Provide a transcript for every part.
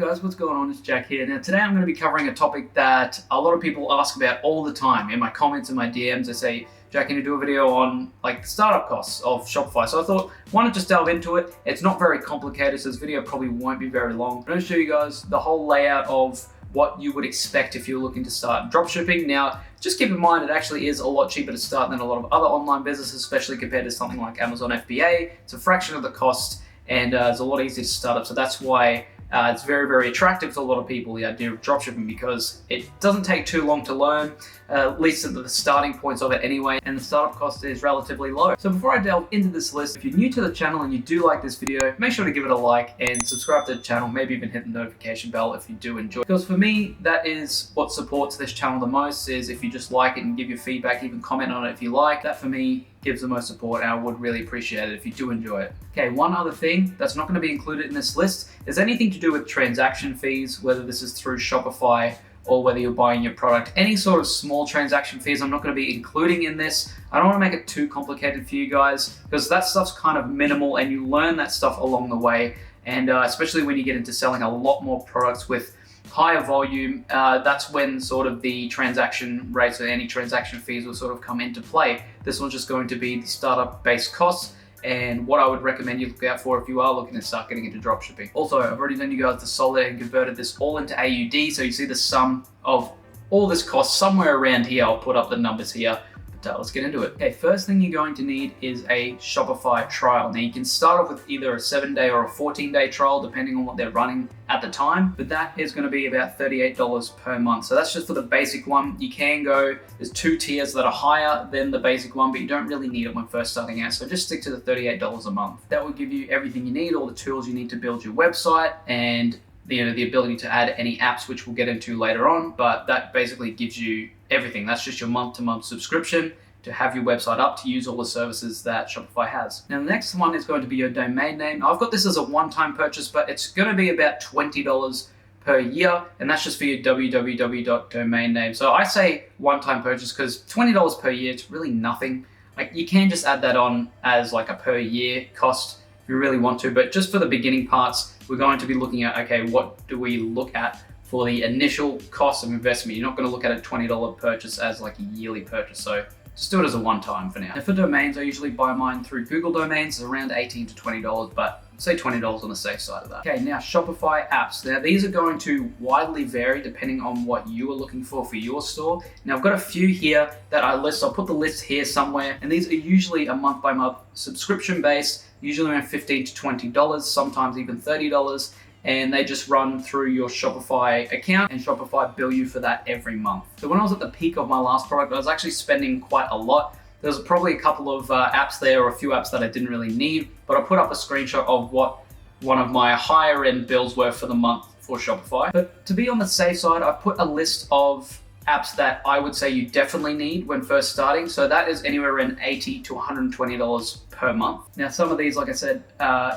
Hey guys, what's going on? It's Jack here. Now today I'm going to be covering a topic that a lot of people ask about all the time in my comments and my DMs. They say, Jack, can you do a video on like startup costs of Shopify? So I thought, why not just delve into it? It's not very complicated, so this video probably won't be very long. I'm going to show you guys the whole layout of what you would expect if you're looking to start dropshipping. Now, just keep in mind, it actually is a lot cheaper to start than a lot of other online businesses, especially compared to something like Amazon FBA. It's a fraction of the cost and it's a lot easier to start up. So that's why it's very, very attractive to a lot of people, the idea of dropshipping, because it doesn't take too long to learn, at least at the starting points of it anyway, and the startup cost is relatively low. So before I delve into this list, if you're new to the channel and you do like this video, make sure to give it a like and subscribe to the channel, maybe even hit the notification bell if you do enjoy. Because for me, that is what supports this channel the most, is if you just like it and give your feedback, even comment on it if you like. That for me gives the most support, and I would really appreciate it if you do enjoy it. Okay, one other thing that's not going to be included in this list is anything to do with transaction fees, whether this is through Shopify or whether you're buying your product. Any sort of small transaction fees I'm not going to be including in this. I don't want to make it too complicated for you guys, because that stuff's kind of minimal and you learn that stuff along the way. And especially when you get into selling a lot more products with higher volume, that's when sort of the transaction rates or any transaction fees will sort of come into play. This one's just going to be the startup based costs and what I would recommend you look out for if you are looking to start getting into dropshipping. Also, I've already done you guys the solid and converted this all into AUD, so you see the sum of all this cost somewhere around here. I'll put up the numbers here. Let's get into it. Okay, first thing you're going to need is a Shopify trial. Now you can start off with either a 7-day or a 14-day trial, depending on what they're running at the time, but that is going to be about $38 per month. So that's just for the basic one. You can go, there's 2 tiers that are higher than the basic one, but you don't really need it when first starting out. So just stick to the $38 a month. That will give you everything you need, all the tools you need to build your website, and the ability to add any apps, which we'll get into later on, but that basically gives you everything. That's just your month-to-month subscription to have your website up, to use all the services that Shopify has. Now, the next one is going to be your domain name. Now, I've got this as a one-time purchase, but it's going to be about $20 per year, and that's just for your www.domain name. So I say one-time purchase because $20 per year, it's really nothing. Like, you can just add that on as like a per year cost if you really want to, but just for the beginning parts, we're going to be looking at, okay, what do we look at for the initial cost of investment? You're not going to look at a $20 purchase as like a yearly purchase. So just do it as a one-time for now. And for domains, I usually buy mine through Google Domains. It's around $18 to $20, but say $20 on the safe side of that. Okay, now Shopify apps. Now these are going to widely vary depending on what you are looking for your store. Now I've got a few here that I list. I'll put the list here somewhere. And these are usually a month-by-month subscription based, usually around $15 to $20, sometimes even $30. And they just run through your Shopify account, and Shopify bill you for that every month. So when I was at the peak of my last product, I was actually spending quite a lot. There's probably a couple of apps there, or a few apps that I didn't really need, but I put up a screenshot of what one of my higher end bills were for the month for Shopify. But to be on the safe side, I put a list of apps that I would say you definitely need when first starting. So that is anywhere around $80 to $120 per month. Now, some of these, like I said,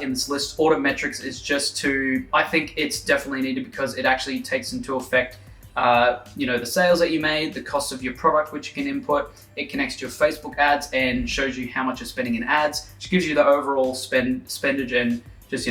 in this list, Autometrics is just to, I think it's definitely needed because it actually takes into effect the sales that you made, the cost of your product, which you can input. It connects to your Facebook ads and shows you how much you're spending in ads, which gives you the overall spendage and just,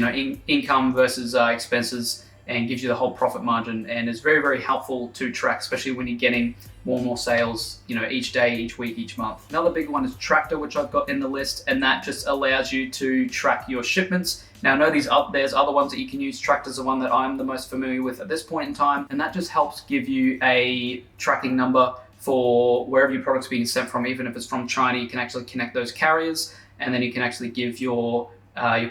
income versus expenses, and gives you the whole profit margin, and is very, very helpful to track, especially when you're getting more and more sales, each day, each week, each month. Another big one is Tractor, which I've got in the list, and that just allows you to track your shipments. Now, I know there's other ones that you can use. Tractor's the one that I'm the most familiar with at this point in time, and that just helps give you a tracking number for wherever your product's being sent from. Even if it's from China, you can actually connect those carriers, and then you can actually give your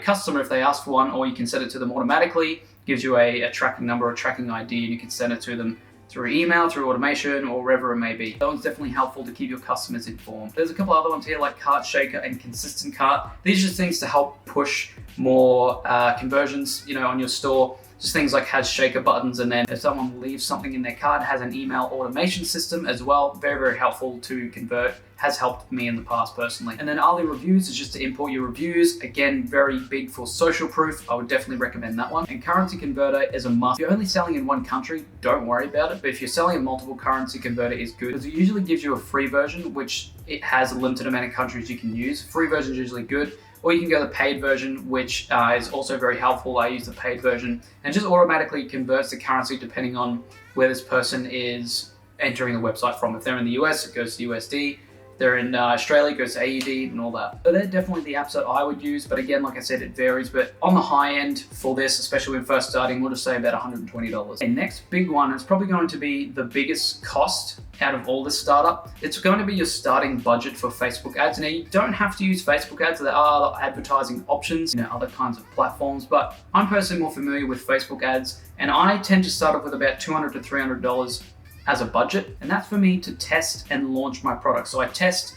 customer, if they ask for one, or you can set it to them automatically. Gives you a tracking number, a tracking ID, and you can send it to them through email, through automation, or wherever it may be. That one's definitely helpful to keep your customers informed. There's a couple other ones here like Cart Shaker and Consistent Cart. These are just things to help push more conversions, on your store. Just things like has shaker buttons, and then if someone leaves something in their cart, it has an email automation system as well. Very, very helpful to convert. Has helped me in the past personally. And then Ali Reviews is just to import your reviews. Again, very big for social proof. I would definitely recommend that one. And Currency Converter is a must. If you're only selling in one country, don't worry about it. But if you're selling in multiple, Currency Converter is good because it usually gives you a free version, which it has a limited amount of countries you can use. Free version is usually good. or you can go the paid version, which is also very helpful. I use the paid version and just automatically converts the currency depending on where this person is entering the website from. If they're in the US, it goes to USD. They're in Australia, it goes to AUD and all that. So they're definitely the apps that I would use, but again, like I said, it varies. But on the high end for this, especially when first starting, we'll just say about $120. And next big one is probably going to be the biggest cost out of all this startup. It's going to be your starting budget for Facebook ads. Now, you don't have to use Facebook ads. There are advertising options, other kinds of platforms, but I'm personally more familiar with Facebook ads, and I tend to start off with about $200 to $300 as a budget, and that's for me to test and launch my product. So I test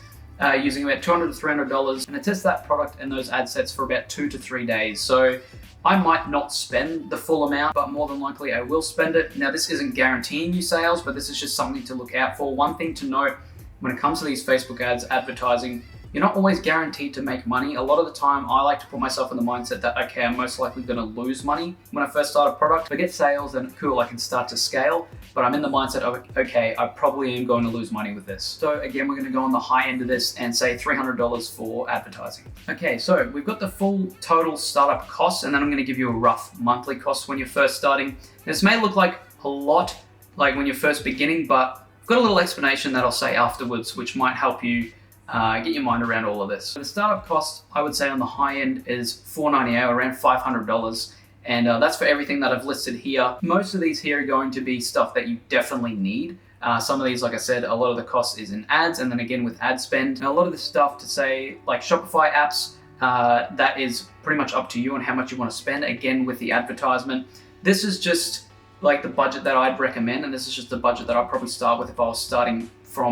using about $200 to $300, and I test that product and those ad sets for about 2 to 3 days. So I might not spend the full amount, but more than likely I will spend it. Now, this isn't guaranteeing you sales, but this is just something to look out for. One thing to note when it comes to these Facebook ads, advertising, you're not always guaranteed to make money. A lot of the time, I like to put myself in the mindset that, okay, I'm most likely gonna lose money when I first start a product. If I get sales, then cool, I can start to scale, but I'm in the mindset of, okay, I probably am going to lose money with this. So again, we're gonna go on the high end of this and say $300 for advertising. Okay, so we've got the full total startup costs, and then I'm gonna give you a rough monthly cost when you're first starting. This may look like a lot, like when you're first beginning, but I've got a little explanation that I'll say afterwards, which might help you get your mind around all of this. So the startup cost, I would say on the high end is $498, around $500. And that's for everything that I've listed here. Most of these here are going to be stuff that you definitely need. Some of these, like I said, a lot of the cost is in ads, and then again with ad spend. And a lot of the stuff to say, like Shopify apps, that is pretty much up to you on how much you want to spend, again with the advertisement. This is just like the budget that I'd recommend, and this is just the budget that I'd probably start with if I was starting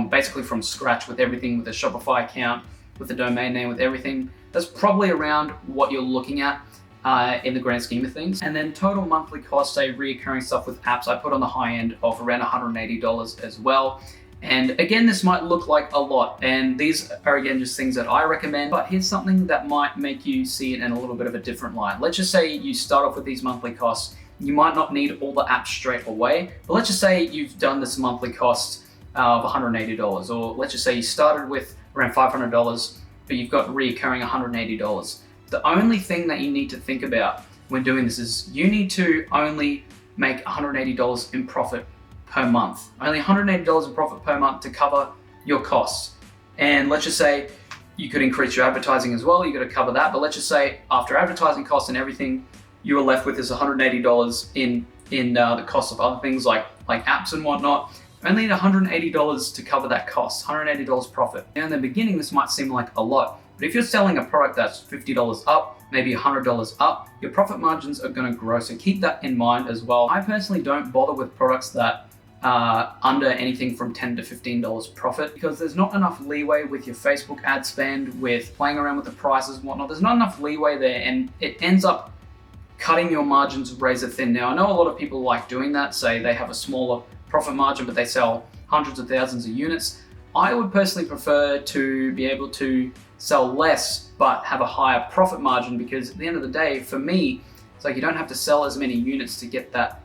basically from scratch with everything, with a Shopify account, with the domain name, with everything. That's probably around what you're looking at in the grand scheme of things. And then total monthly cost, say reoccurring stuff with apps, I put on the high end of around $180 as well. And again, this might look like a lot, and these are again just things that I recommend, but here's something that might make you see it in a little bit of a different light. Let's just say you start off with these monthly costs. You might not need all the apps straight away, but let's just say you've done this monthly cost of $180, or let's just say you started with around $500, but you've got reoccurring $180. The only thing that you need to think about when doing this is you need to only make $180 in profit per month. Only $180 in profit per month to cover your costs. And let's just say you could increase your advertising as well, you got to cover that, but let's just say after advertising costs and everything, you are left with this $180 in the cost of other things like apps and whatnot. Only need $180 to cover that cost, $180 profit. Now in the beginning, this might seem like a lot, but if you're selling a product that's $50 up, maybe $100 up, your profit margins are gonna grow, so keep that in mind as well. I personally don't bother with products that are under anything from $10 to $15 profit, because there's not enough leeway with your Facebook ad spend, with playing around with the prices and whatnot. There's not enough leeway there, and it ends up cutting your margins razor thin. Now, I know a lot of people like doing that, say they have a smaller profit margin, but they sell hundreds of thousands of units. I would personally prefer to be able to sell less, but have a higher profit margin, because at the end of the day, for me, it's like you don't have to sell as many units to get that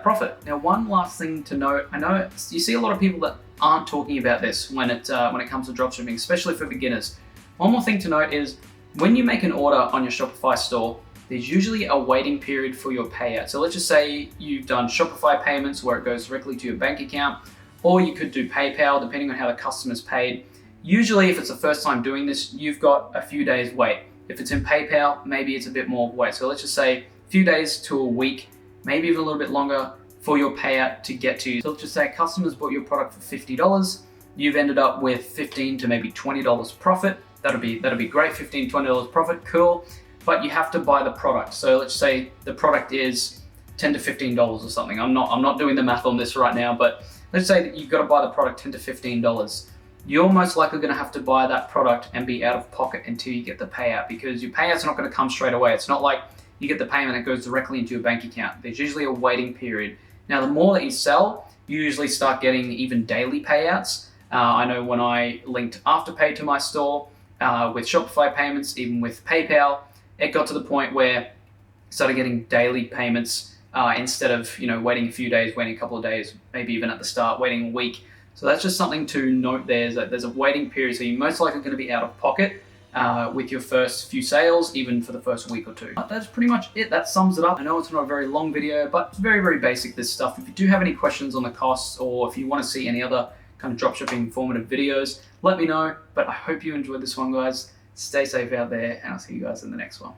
profit. Now, one last thing to note, I know you see a lot of people that aren't talking about this when it comes to dropshipping, especially for beginners. One more thing to note is when you make an order on your Shopify store, there's usually a waiting period for your payout. So let's just say you've done Shopify payments where it goes directly to your bank account, or you could do PayPal depending on how the customer's paid. Usually if it's the first time doing this, you've got a few days wait. If it's in PayPal, maybe it's a bit more wait. So let's just say a few days to a week, maybe even a little bit longer for your payout to get to you. So let's just say customers bought your product for $50. You've ended up with $15 to maybe $20 profit. That'll be great, $15, $20 profit, cool. But you have to buy the product. So let's say the product is $10 to $15 or something. I'm not doing the math on this right now, but let's say that you've got to buy the product $10 to $15. You're most likely going to have to buy that product and be out of pocket until you get the payout, because your payout's not going to come straight away. It's not like you get the payment that goes directly into your bank account. There's usually a waiting period. Now, the more that you sell, you usually start getting even daily payouts. I know when I linked Afterpay to my store with Shopify payments, even with PayPal, it got to the point where I started getting daily payments instead of waiting a few days, waiting a couple of days, maybe even at the start, waiting a week. So that's just something to note there, is that there's a waiting period. So you're most likely going to be out of pocket with your first few sales, even for the first week or two. But that's pretty much it. That sums it up. I know it's not a very long video, but it's very, very basic, this stuff. If you do have any questions on the costs, or if you want to see any other kind of dropshipping informative videos, let me know. But I hope you enjoyed this one, guys. Stay safe out there, and I'll see you guys in the next one.